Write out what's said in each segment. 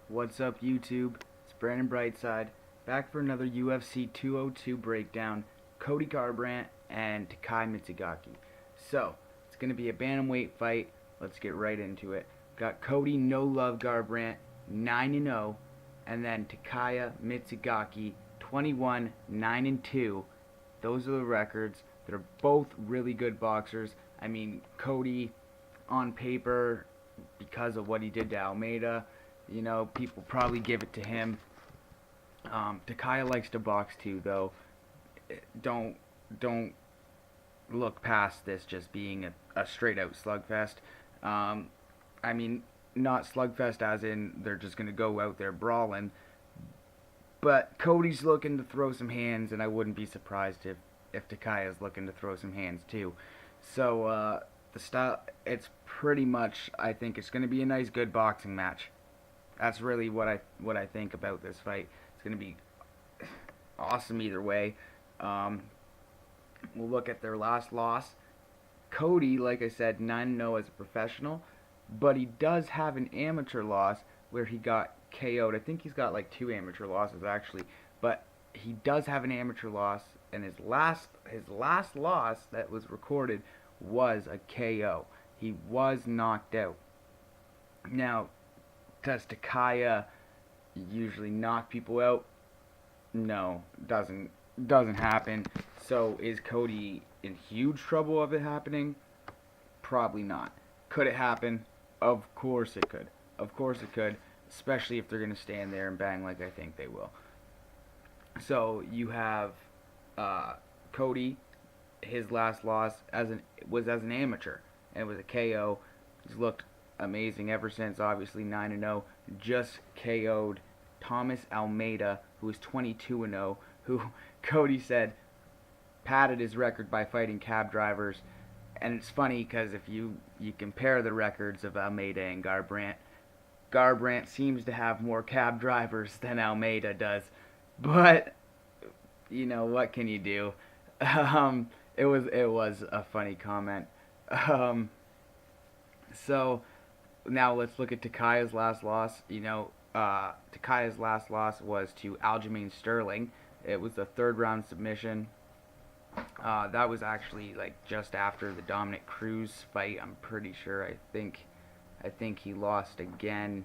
What's up, YouTube? It's Brandon Brightside, back for another UFC 202 breakdown. Cody Garbrandt and Takai Mizugaki. So, it's going to be a bantamweight fight. Let's get right into it. Got Cody No Love Garbrandt 9-0, and then Takaya Mizugaki 21 9-2. Those are the records. They're both really good boxers. I mean, Cody on paper, because of what he did to Almeida, people probably give it to him. Takaya likes to box too, though. Don't look past this just being a straight out slugfest. I mean, not slugfest as in they're just gonna go out there brawling, but Cody's looking to throw some hands, and I wouldn't be surprised if Takaya's looking to throw some hands too. So the style, it's pretty much, I think it's gonna be a nice, good boxing match. That's really what I think about this fight. It's gonna be awesome either way. We'll look at their last loss. Cody, like I said, 9-0 as a professional, but he does have an amateur loss where he got KO'd. I think he's got like 2 amateur losses actually, but he does have an amateur loss, and his last loss that was recorded was a KO. He was knocked out. Now, does Takaya usually knock people out? No, doesn't happen. So is Cody in huge trouble of it happening? Probably not. Could it happen? Of course it could. Of course it could, especially if they're going to stand there and bang like I think they will. So you have Cody. His last loss was as an amateur, and it was a KO. He's looked amazing ever since, obviously 9-0. Just KO'd Thomas Almeida, who is 22-0, who Cody said padded his record by fighting cab drivers. And it's funny because if you compare the records of Almeida and Garbrandt seems to have more cab drivers than Almeida does. But what can you do? It was a funny comment. So now let's look at Takaya's last loss. Takaya's last loss was to Aljamain Sterling. It was the 3rd round submission. That was actually like just after the Dominic Cruz fight. I'm pretty sure. I think he lost again,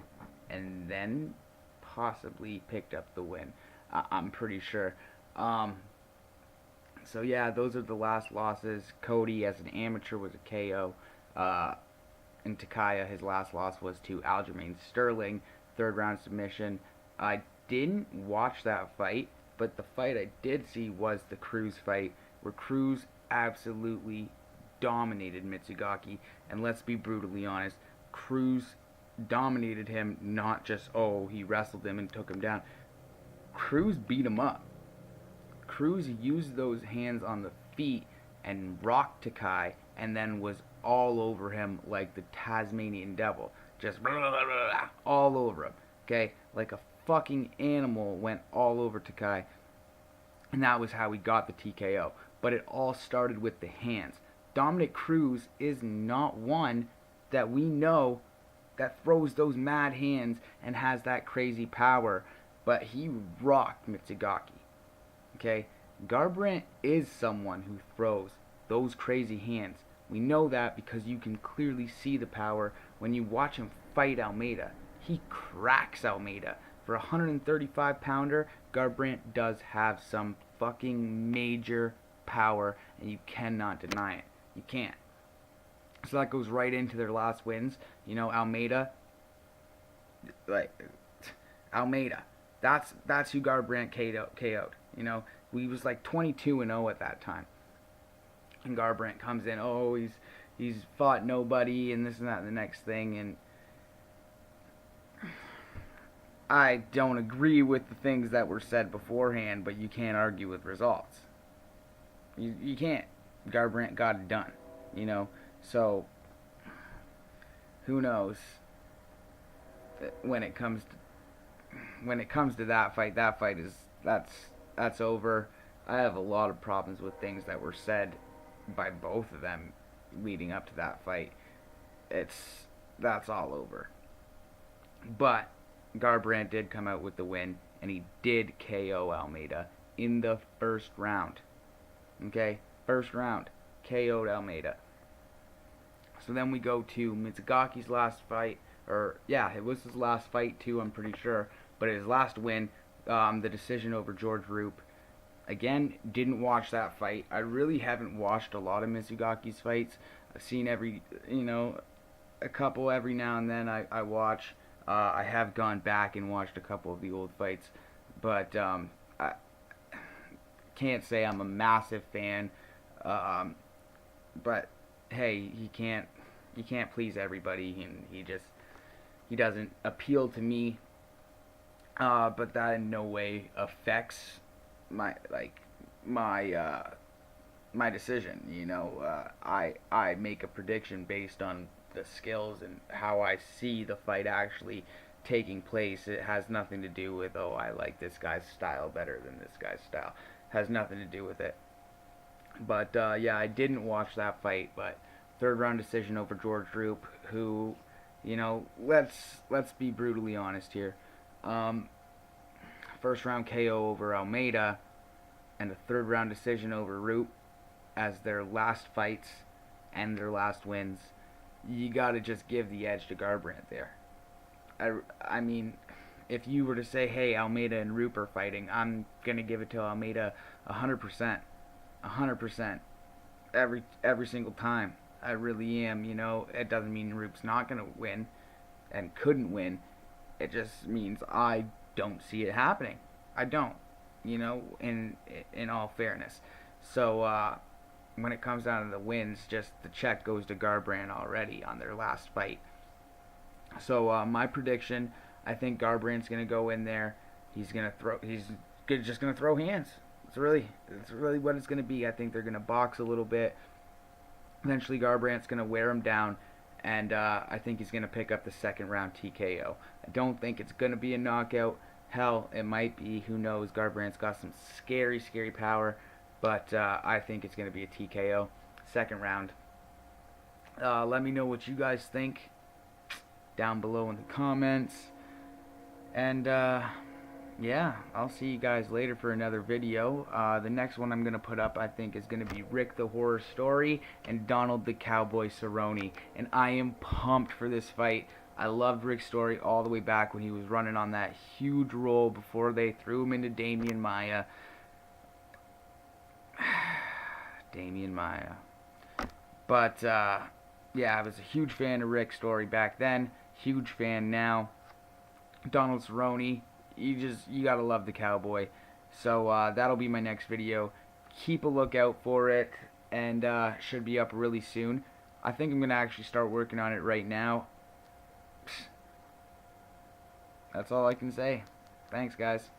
and then possibly picked up the win. I'm pretty sure. So yeah, those are the last losses. Cody as an amateur was a KO. And Takaya, his last loss was to Aljamain Sterling, 3rd round submission. I didn't watch that fight, but the fight I did see was the Cruz fight, where Cruz absolutely dominated Mizugaki. And let's be brutally honest, Cruz dominated him, not just, he wrestled him and took him down. Cruz beat him up. Cruz used those hands on the feet and rocked Takai, and then was all over him like the Tasmanian devil. Just blah, blah, blah, blah, all over him. Okay? Like a fucking animal went all over Takai. And that was how he got the TKO. But it all started with the hands. Dominic Cruz is not one that we know that throws those mad hands and has that crazy power. But he rocked Mizugaki. Okay? Garbrandt is someone who throws those crazy hands. We know that because you can clearly see the power when you watch him fight Almeida. He cracks Almeida. For a 135 pounder, Garbrandt does have some fucking major power, and you cannot deny it. You can't. So that goes right into their last wins. Almeida, that's who Garbrandt KO'd. He was like 22-0 at that time. And Garbrandt comes in, he's fought nobody, and this and that and the next thing, and I don't agree with the things that were said beforehand, but you can't argue with results. You can't. Garbrandt got it done, so who knows when it comes to that fight that's over. I have a lot of problems with things that were said by both of them leading up to that fight. That's all over. But Garbrandt did come out with the win, and he did KO Almeida in the first round. Okay, first round, KO'd Almeida. So then we go to Mizugaki's last fight, or yeah, it was his last fight too, I'm pretty sure, but his last win, the decision over George Roop. Again, didn't watch that fight. I really haven't watched a lot of Mizugaki's fights. I've seen a couple every now and then I watch. I have gone back and watched a couple of the old fights, but I can't say I'm a massive fan. But hey, you can't please everybody, and he doesn't appeal to me. But that in no way affects my my decision. I make a prediction based on the skills and how I see the fight actually taking place. It has nothing to do with, oh, I like this guy's style better than this guy's style. It has nothing to do with it. But yeah, I didn't watch that fight, but third round decision over George Roop, who, let's be brutally honest here. First round KO over Almeida and a third round decision over Roop as their last fights and their last wins. You got to just give the edge to Garbrandt there. I mean, if you were to say, hey, Almeida and Roop are fighting, I'm going to give it to Almeida 100%. 100%. Every single time. I really am. It doesn't mean Roop's not going to win and couldn't win. It just means I don't see it happening. I don't. In all fairness. So, when it comes down to the wins, just the check goes to Garbrandt already on their last fight. So my prediction, I think Garbrandt's gonna go in there. He's just gonna throw hands. It's really what it's gonna be. I think they're gonna box a little bit. Eventually, Garbrandt's gonna wear him down, and I think he's gonna pick up the second round TKO. I don't think it's gonna be a knockout. Hell, it might be. Who knows? Garbrandt's got some scary power. But I think it's going to be a TKO. Second round. Let me know what you guys think down below in the comments. And yeah, I'll see you guys later for another video. The next one I'm going to put up, I think, is going to be Rick the Horror Story and Donald the Cowboy Cerrone. And I am pumped for this fight. I loved Rick's story all the way back when he was running on that huge roll before they threw him into Damian Maia. But yeah, I was a huge fan of Rick's story back then. Huge fan now. Donald Cerrone, you gotta love the cowboy. So that'll be my next video. Keep a lookout for it, and should be up really soon. I think I'm gonna actually start working on it right now. That's all I can say. Thanks, guys.